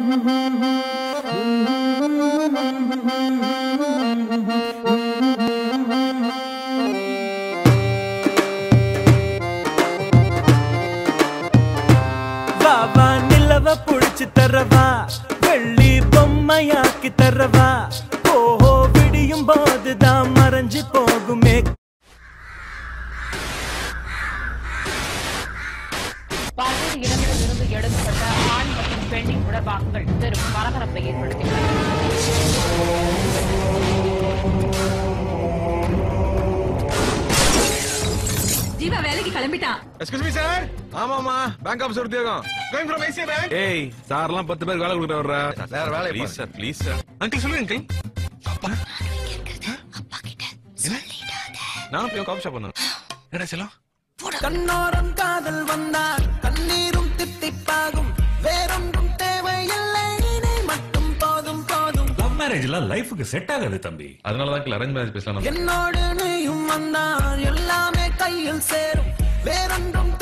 வாவா நிலவ புடிச்சு தரவா வெள்ளி பொம்மையாக்கி தரவா ஓஹோ விடியும் போதுதான் மறைஞ்சு போகுமே பல்வேறு இடங்களிலிருந்து எடுக்கப்பட்ட ஆண் மற்றும் பெண்ணின் உடற்பாகங்கள் பெரும் பரபரப்பை ஏற்படுத்தியுள்ளன. ஜீவா வேலைக்கு கிளம்பிட்டான். Excuse me sir. ஆமாமா பேங்க் ஆபீசர் உத்தியோகம். Going from ICI bank. ஏய் சார்லாம் 10 பேர் வேலை கொடுத்துட்டு வர்றா. வேற வேலை please sir please sir. Uncle சொல்லுங்க அங்கிள். அப்பா அப்பா கிட்ட சொல்லிடாத. நான் போய் காபி ஷாப் பண்ணேன். என்னடா செல்லம்? கண்ணோரம் காதல் வந்தால் கண்ணீரும் தித்திப்பாகும் வேறொன்றும் தேவையில்லை நீ மட்டும் போதும் போதும். லவ் மேரேஜ்லாம் லைஃப்க்கு செட் ஆகாது தம்பி. அதனால தான் அரேஞ்ச் மேரேஜ் பேசலாம். என்னோடு நீயும் வந்தால் எல்லாமே கையில் சேரும் வேறொன்றும்